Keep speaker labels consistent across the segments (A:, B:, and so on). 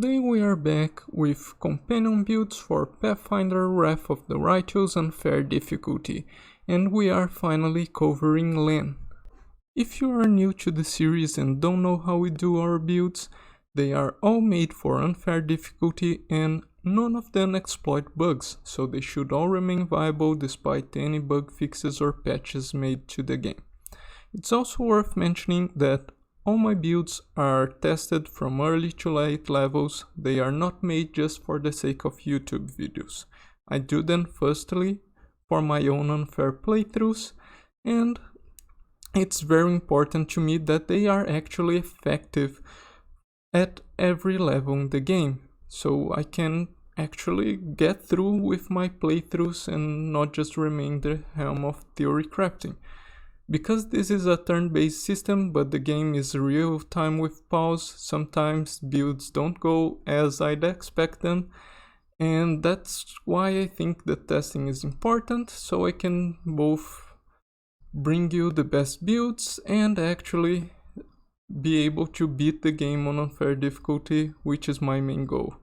A: Today we are back with companion builds for Pathfinder Wrath of the Righteous Unfair difficulty, and we are finally covering Lann. If you are new to the series and don't know how we do our builds, they are all made for unfair difficulty and none of them exploit bugs, so they should all remain viable despite any bug fixes or patches made to the game. It's also worth mentioning that all my builds are tested from early to late levels. They are not made just for the sake of YouTube videos. I do them firstly for my own unfair playthroughs, and it's very important to me that they are actually effective at every level in the game, so I can actually get through with my playthroughs and not just remain the helm of theory crafting. Because this is a turn-based system, but the game is real time with pause, sometimes builds don't go as I'd expect them, and that's why I think the testing is important, so I can both bring you the best builds and actually be able to beat the game on unfair difficulty, which is my main goal.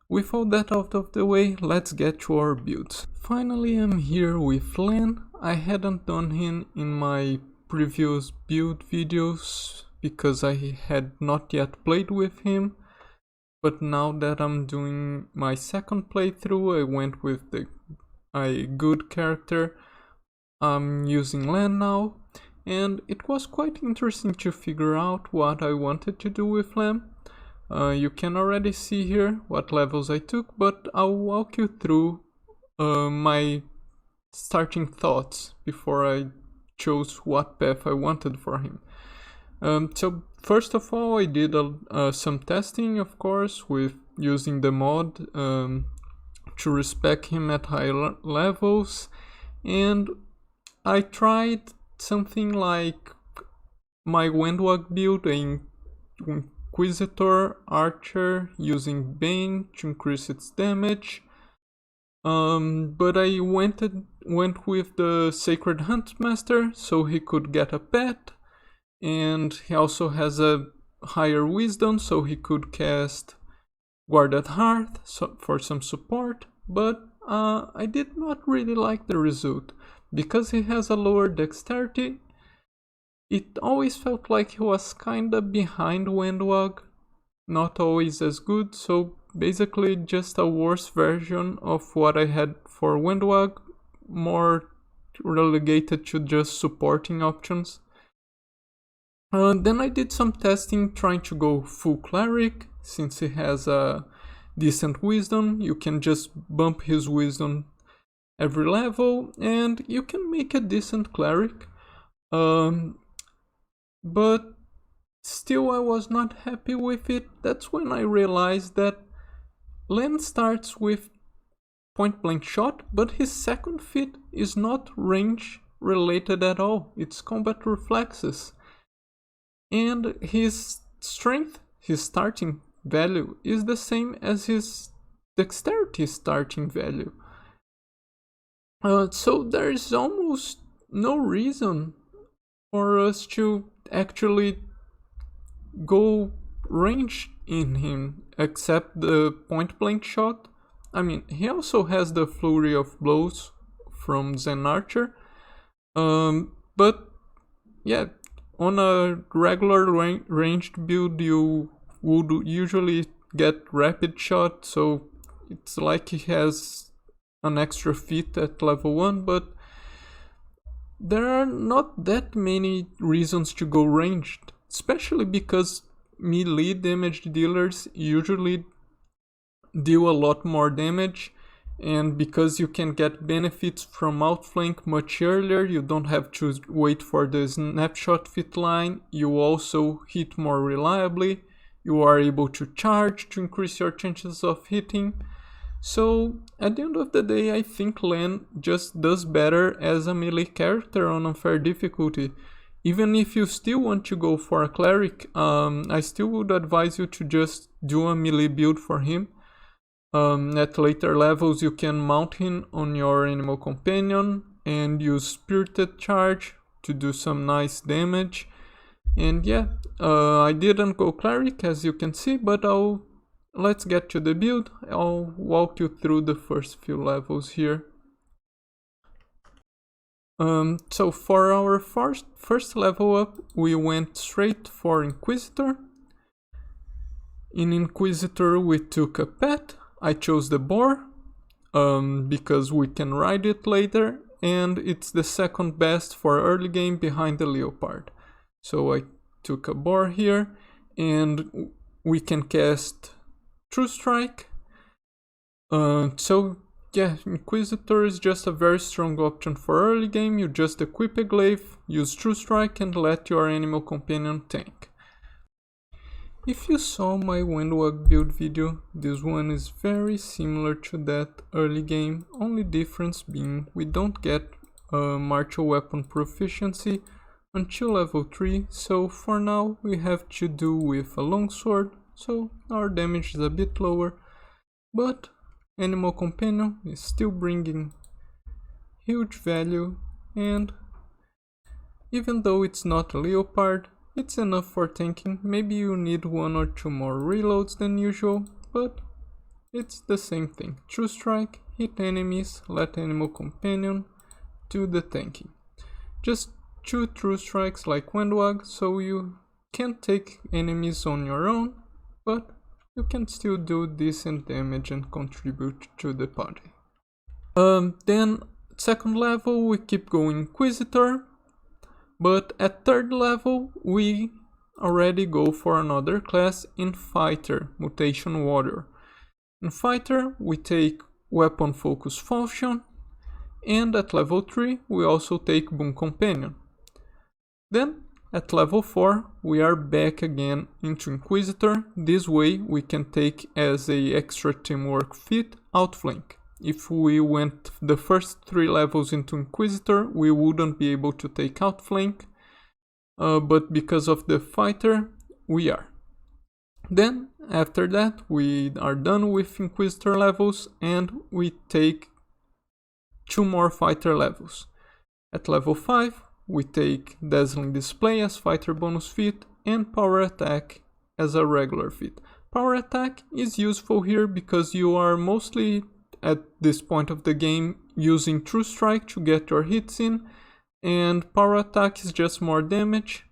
A: With all that out of the way, let's get to our builds. Finally, I'm here with Lann. I hadn't done him in my previous build videos because I had not yet played with him, but now that I'm doing my second playthrough, I went with a good character. I'm using Lann now, and it was quite interesting to figure out what I wanted to do with Lann. You can already see here what levels I took, but I'll walk you through my starting thoughts before I chose what path I wanted for him. So first of all, I did some testing, of course, with using the mod to respec him at higher levels, and I tried something like my Windwag build, an Inquisitor Archer using Bane to increase its damage, but I went with the Sacred Huntmaster so he could get a pet, and he also has a higher wisdom so he could cast Guarded Hearth for some support, but I did not really like the result. Because he has a lower dexterity, it always felt like he was kinda behind Windwag, not always as good, so basically just a worse version of what I had for Windwag, more relegated to just supporting options. Then I did some testing trying to go full cleric. Since he has a decent wisdom, you can just bump his wisdom every level and you can make a decent cleric. But still I was not happy with it. That's when I realized that Lann starts with point blank shot, but his second feat is not range related at all. It's combat reflexes. And his strength, his starting value, is the same as his dexterity starting value. So there is almost no reason for us to actually go range in him except the point blank shot. I mean, he also has the flurry of blows from Zen Archer, but yeah, on a regular ranged build you would usually get rapid shot, so it's like he has an extra feat at level 1, but there are not that many reasons to go ranged, especially because melee damage dealers usually deal a lot more damage, and because you can get benefits from outflank much earlier, you don't have to wait for the snapshot fit line, you also hit more reliably, you are able to charge to increase your chances of hitting. So at the end of the day, I think Lann just does better as a melee character on unfair difficulty. Even if you still want to go for a cleric, I still would advise you to just do a melee build for him. At later levels you can mount him on your animal companion and use Spirited Charge to do some nice damage. And yeah, I didn't go cleric as you can see, but I'll let's get to the build. I'll walk you through the first few levels here. So for our first level up, we went straight for Inquisitor. In Inquisitor we took a pet. I chose the Boar, because we can ride it later, and it's the second best for early game behind the Leopard. So I took a Boar here, and we can cast True Strike. So yeah, Inquisitor is just a very strong option for early game. You just equip a glaive, use True Strike, and let your animal companion tank. If you saw my Windwag build video, this one is very similar to that early game, only difference being we don't get martial weapon proficiency until level 3, so for now we have to do with a longsword, so our damage is a bit lower, but Animal Companion is still bringing huge value, and even though it's not a Leopard, it's enough for tanking. Maybe you need 1 or 2 more reloads than usual, but it's the same thing. True Strike, hit enemies, let Animal Companion do the tanking. Just 2 True Strikes like Windwag, so you can't take enemies on your own, but you can still do decent damage and contribute to the party. Then second level we keep going Inquisitor, but at third level we already go for another class in Fighter, Mutation Warrior. In Fighter we take Weapon Focus Falchion, and at level 3 we also take Boon Companion. Then at level 4 we are back again into Inquisitor. This way we can take as a extra teamwork feat Outflank. If we went the first 3 levels into Inquisitor, we wouldn't be able to take Outflank, but because of the Fighter we are. Then after that we are done with Inquisitor levels and we take 2 more Fighter levels. At level 5 we take Dazzling Display as Fighter bonus feat and Power Attack as a regular feat. Power Attack is useful here because you are mostly at this point of the game using True Strike to get your hits in, and Power Attack is just more damage.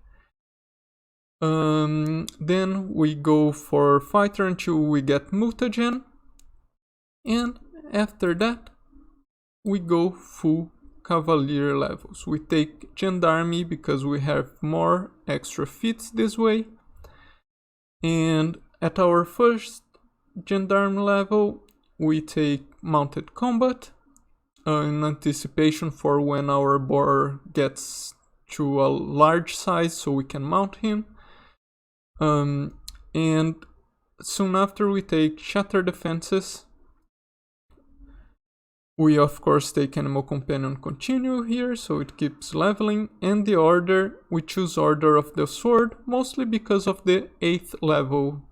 A: Then we go for Fighter until we get Mutagen, and after that we go full Cavalier levels. We take Gendarme because we have more extra feats this way, and at our first Gendarme level we take Mounted Combat in anticipation for when our Boar gets to a large size so we can mount him, and soon after we take Shatter Defenses. We of course take Animal Companion Continue here, so it keeps leveling, and the order, we choose Order of the Sword, mostly because of the 8th level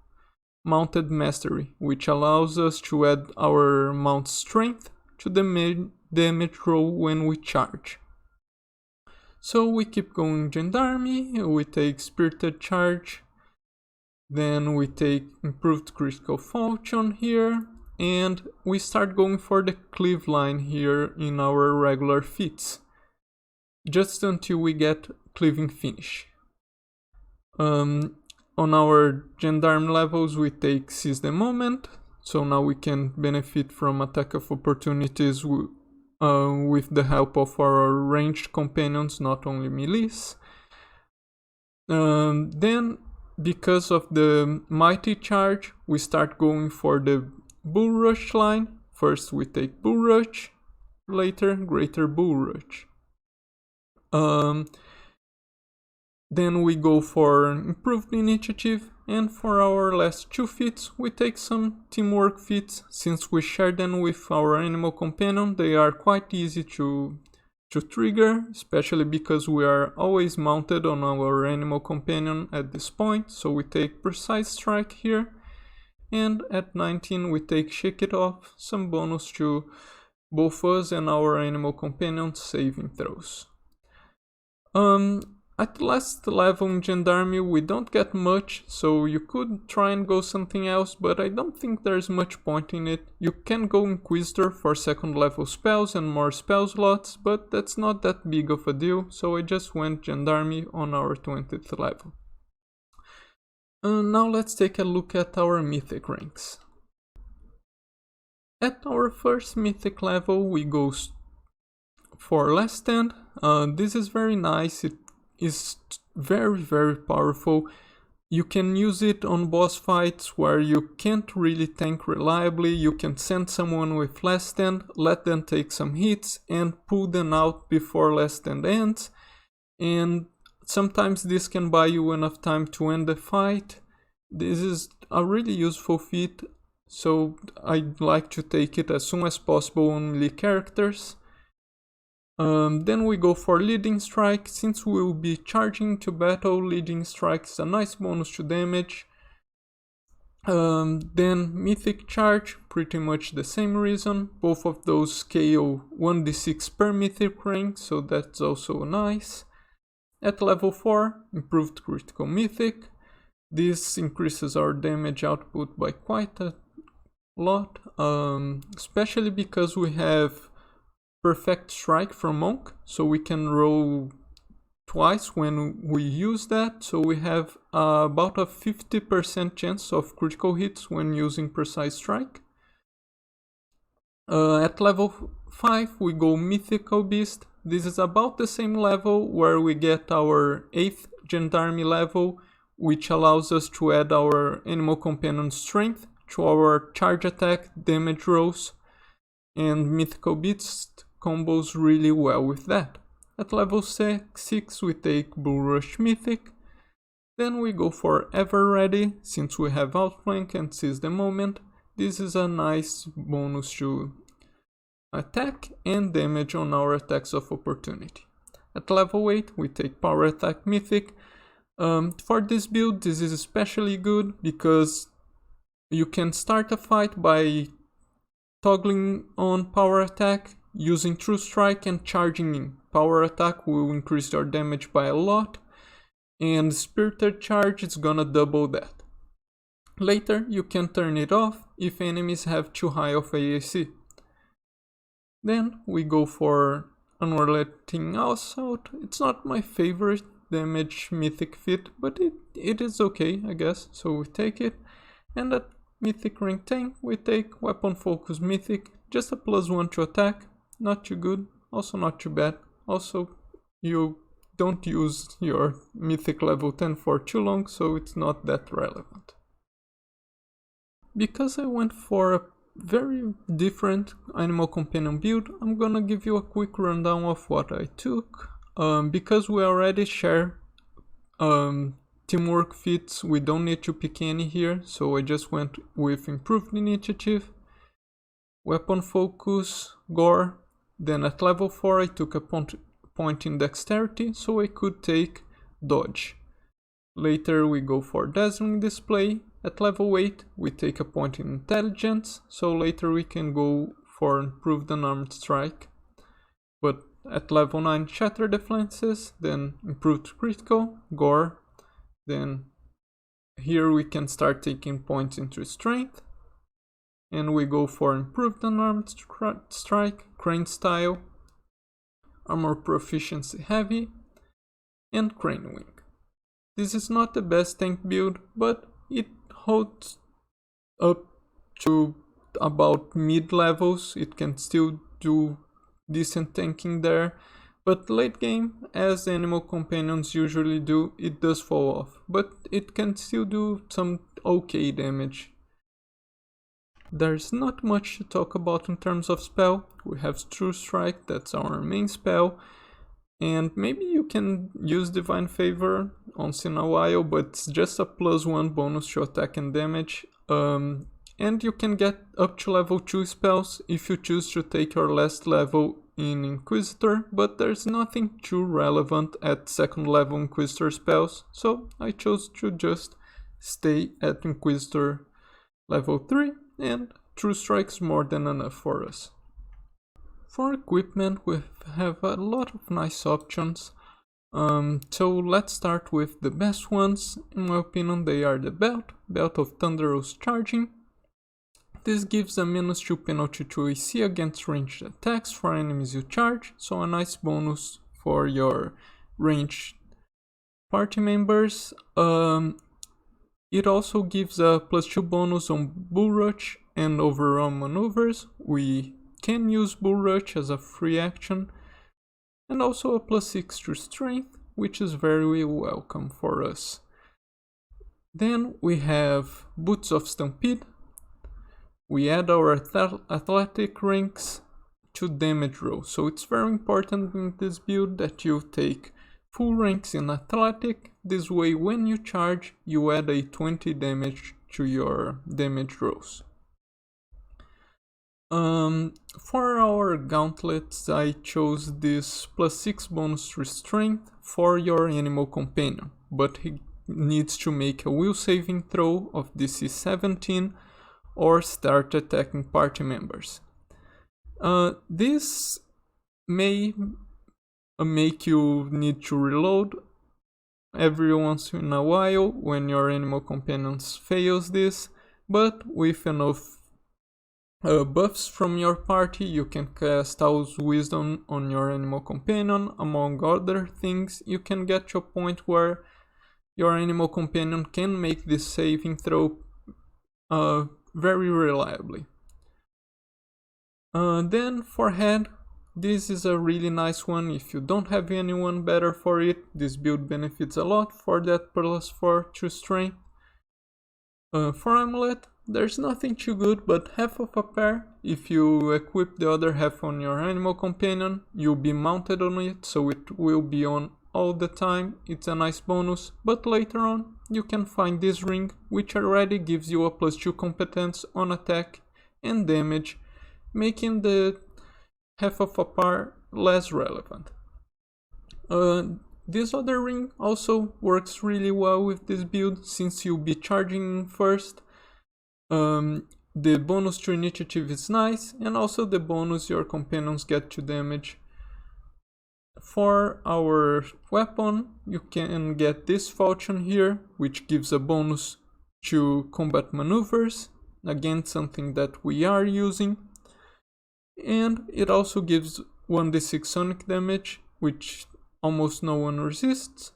A: Mounted Mastery, which allows us to add our mount strength to the damage roll when we charge. So we keep going Gendarme, we take Spirited Charge, then we take Improved Critical Falchion here, and we start going for the cleave line here in our regular feats, just until we get Cleaving Finish. On our Gendarme levels we take Seize the Moment, so now we can benefit from attack of opportunities with the help of our ranged companions, not only melees. Then because of the Mighty Charge we start going for the Bull Rush line. First we take Bull Rush, later Greater Bull Rush. Then we go for Improved Initiative, and for our last 2 feats we take some Teamwork feats. Since we share them with our Animal Companion, they are quite easy to trigger, especially because we are always mounted on our Animal Companion at this point. So we take Precise Strike here, and at 19 we take Shake It Off, some bonus to both us and our Animal Companion saving throws. At last level in Gendarme we don't get much, so you could try and go something else, but I don't think there's much point in it. You can go Inquisitor for second level spells and more spell slots, but that's not that big of a deal, so I just went Gendarme on our 20th level. Now let's take a look at our Mythic ranks. At our first Mythic level we go for Last Stand. This is very nice. It is very powerful. You can use it on boss fights where you can't really tank reliably. You can send someone with Last Stand, let them take some hits and pull them out before Last Stand ends, and sometimes this can buy you enough time to end the fight. This is a really useful feat, so I'd like to take it as soon as possible on melee characters. Then we go for Leading Strike. Since we will be charging to battle, Leading Strike is a nice bonus to damage. Then Mythic Charge, pretty much the same reason. Both of those scale 1d6 per Mythic rank, so that's also nice. At level 4, Improved Critical Mythic. This increases our damage output by quite a lot, especially because we have Perfect Strike from Monk, so we can roll twice when we use that, so we have about a 50% chance of critical hits when using Precise Strike. At level 5 we go Mythical Beast. This is about the same level where we get our 8th Gendarme level, which allows us to add our Animal Companion Strength to our charge attack damage rolls, and Mythical Beast combos really well with that. At level 6 we take Bull Rush Mythic. Then we go for Ever Ready, since we have Outflank and Seize the Moment. This is a nice bonus to attack and damage on our attacks of opportunity. At level 8 we take Power Attack Mythic. For this build this is especially good because you can start a fight by toggling on Power Attack, using True Strike and charging in. Power Attack will increase your damage by a lot, and Spirited Charge is gonna double that. Later you can turn it off if enemies have too high of AAC. Then we go for Unrelenting Assault. It's not my favorite damage Mythic fit, but it is okay, I guess, so we take it. And at Mythic rank 10 we take Weapon Focus Mythic, just a +1 to attack. Not too good, also not too bad. Also, you don't use your Mythic level 10 for too long, so it's not that relevant. Because I went for a very different Animal Companion build, I'm gonna give you a quick rundown of what I took. Because we already share teamwork feats, we don't need to pick any here, so I just went with Improved Initiative, Weapon Focus, Gore. Then at level 4 I took a point in Dexterity, so I could take Dodge. Later we go for Dazzling Display. At level 8 we take a point in Intelligence, so later we can go for Improved Unarmed Strike. But at level 9 Shatter Defenses, then Improved Critical, Gore. Then here we can start taking points into Strength. And we go for Improved Unarmed Strike, Crane Style, Armor Proficiency Heavy, and Crane Wing. This is not the best tank build, but it holds up to about mid levels. It can still do decent tanking there, but late game, as Animal Companions usually do, it does fall off, but it can still do some okay damage. There's not much to talk about in terms of spell. We have True Strike, that's our main spell, and maybe you can use Divine Favor once in a while, but it's just a +1 bonus to attack and damage. And you can get up to level 2 spells if you choose to take your last level in Inquisitor, but there's nothing too relevant at second level Inquisitor spells, so I chose to just stay at Inquisitor level 3, and True Strike's more than enough for us. For equipment we have a lot of nice options. So let's start with the best ones. In my opinion, they are the Belt of Thunderous Charging. This gives a -2 penalty to AC against ranged attacks for enemies you charge, so a nice bonus for your ranged party members. It also gives a +2 bonus on Bull Rush and overrun maneuvers. We can use Bull Rush as a free action, and also a +6 to Strength, which is very welcome for us. Then we have Boots of Stampede. We add our athletic ranks to damage roll, so it's very important in this build that you take full ranks in athletic. This way when you charge, you add a 20 damage to your damage rolls. For our gauntlets, I chose this +6 bonus to strength for your animal companion, but he needs to make a will saving throw of DC 17 or start attacking party members. This may make you need to reload every once in a while when your animal companions fails this, but with enough buffs from your party, you can cast Owl's Wisdom on your animal companion. Among other things, you can get to a point where your animal companion can make this saving throw very reliably. Then for head, this is a really nice one. If you don't have anyone better for it, this build benefits a lot for that +4 to strength. For amulet, there's nothing too good, but half of a pair. If you equip the other half on your animal companion, you'll be mounted on it, so it will be on all the time. It's a nice bonus, but later on you can find this ring, which already gives you a +2 competence on attack and damage, making the half of a par less relevant. This other ring also works really well with this build, since you'll be charging first. The bonus to initiative is nice, and also the bonus your companions get to damage. For our weapon, you can get this falchion here, which gives a bonus to combat maneuvers, again something that we are using. And it also gives 1d6 sonic damage, which almost no one resists.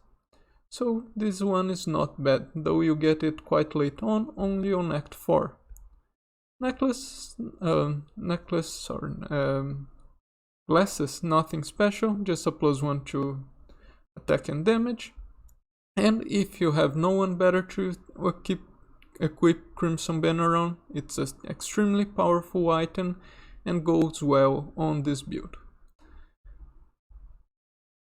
A: So this one is not bad, though you get it quite late on, only on Act 4. Glasses, nothing special, just a +1 to attack and damage. And if you have no one better to equip Crimson Banner on, it's an extremely powerful item and goes well on this build.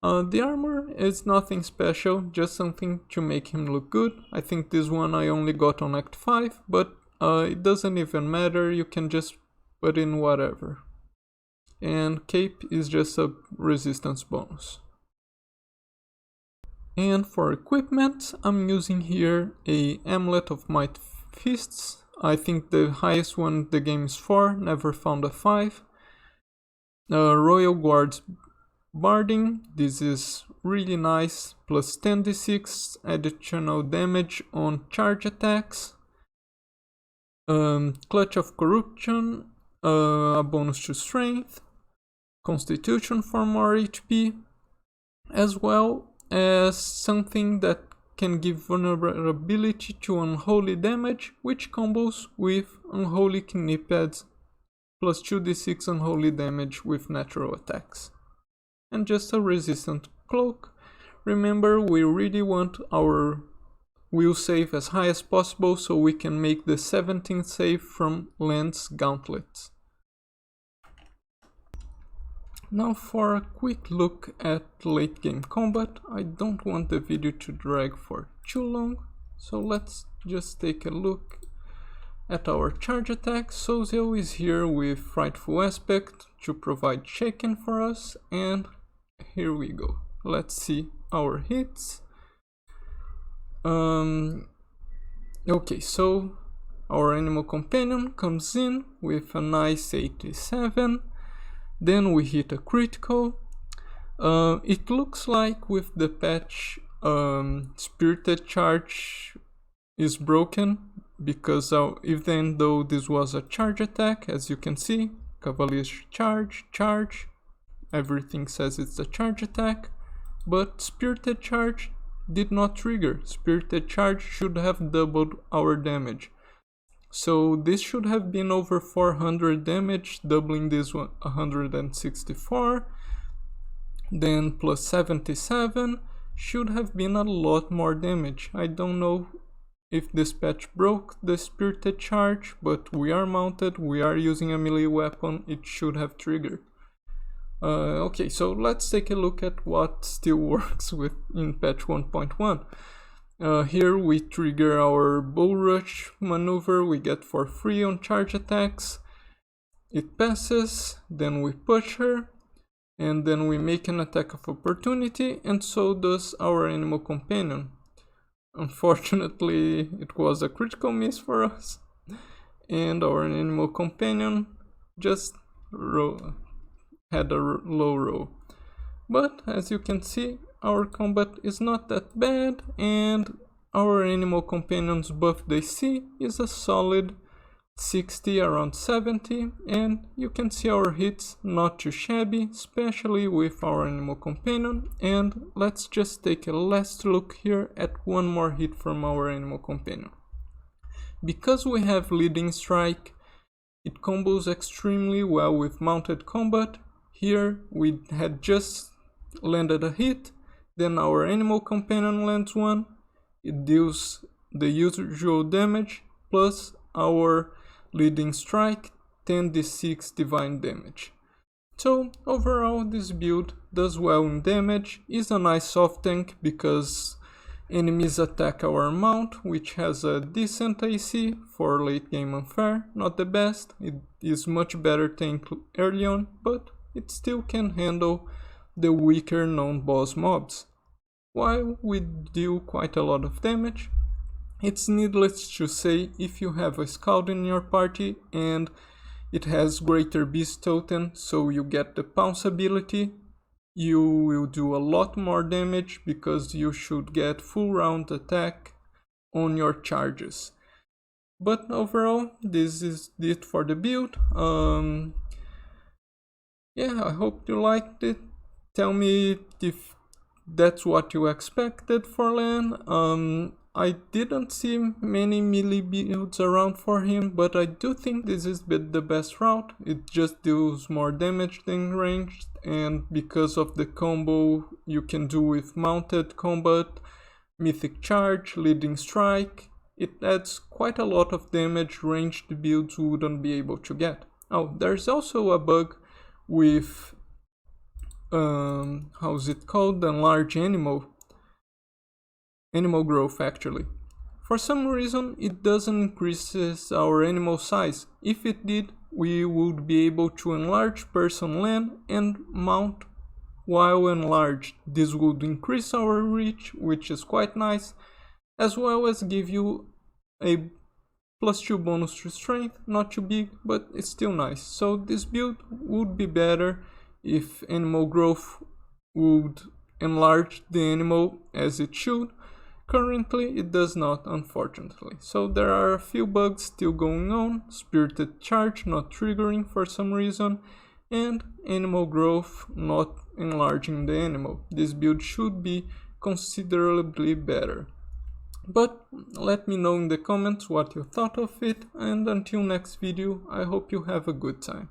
A: The armor is nothing special, just something to make him look good. I think this one I only got on Act 5, but it doesn't even matter, you can just put in whatever. And cape is just a resistance bonus. And for equipment, I'm using here a Amulet of Might Fists. I think the highest one the game is 4, never found a 5. Royal Guard's Barding, this is really nice, +10d6 additional damage on charge attacks. Clutch of Corruption, a bonus to strength. Constitution for more HP, as well as something that can give vulnerability to unholy damage, which combos with unholy kidney pads, +2d6 unholy damage with natural attacks. And just a resistant cloak. Remember, we really want our will save as high as possible, so we can make the 17th save from Lann's gauntlets. Now for a quick look at late game combat. I don't want the video to drag for too long, so let's just take a look at our charge attack. Soziel is here with Frightful Aspect to provide shaken for us, and here we go. Let's see our hits. Okay, so our animal companion comes in with a nice 87. Then we hit a critical. It looks like with the patch, Spirited Charge is broken, because even though this was a charge attack, as you can see, Cavalier charge, everything says it's a charge attack, but Spirited Charge did not trigger. Spirited Charge should have doubled our damage. So this should have been over 400 damage, doubling this one 164, then plus 77 should have been a lot more damage. I don't know if this patch broke the Spirited Charge, but we are mounted, we are using a melee weapon, it should have triggered. Okay, so let's take a look at what still works in patch 1.1. Here we trigger our Bull Rush maneuver, we get for free on charge attacks. It passes, then we push her, and then we make an attack of opportunity, and so does our animal companion. Unfortunately, it was a critical miss for us, and our animal companion just had a low roll. But as you can see, our combat is not that bad, and our animal companion's buff they see is a solid 60, around 70, and you can see our hits not too shabby, especially with our animal companion. And let's just take a last look here at one more hit from our animal companion. Because we have leading strike, it combos extremely well with mounted combat. Here we had just landed a hit, then our animal companion lands one, it deals the usual damage plus our leading strike 10d6 divine damage. So overall this build does well in damage, is a nice soft tank because enemies attack our mount, which has a decent AC for late game unfair, not the best, it is much better tank early on, but it still can handle the weaker non-boss mobs. While we deal quite a lot of damage, it's needless to say, if you have a Scald in your party and it has Greater Beast Totem, so you get the Pounce ability, you will do a lot more damage because you should get full round attack on your charges. But overall, this is it for the build. Yeah, I hope you liked it. Tell me if that's what you expected for Lann. I didn't see many melee builds around for him, but I do think this is the best route. It just deals more damage than ranged, and because of the combo you can do with mounted combat, Mythic Charge, Leading Strike, it adds quite a lot of damage ranged builds wouldn't be able to get. Oh, there's also a bug with how's it called? The large animal growth actually. For some reason it doesn't increase our animal size. If it did, we would be able to enlarge person Lann and mount while enlarged. This would increase our reach, which is quite nice, as well as give you a +2 bonus to strength, not too big, but it's still nice. So this build would be better if animal growth would enlarge the animal as it should. Currently it does not, unfortunately. So there are a few bugs still going on, Spirited Charge not triggering for some reason, and animal growth not enlarging the animal. This build should be considerably better. But let me know in the comments what you thought of it, and until next video, I hope you have a good time.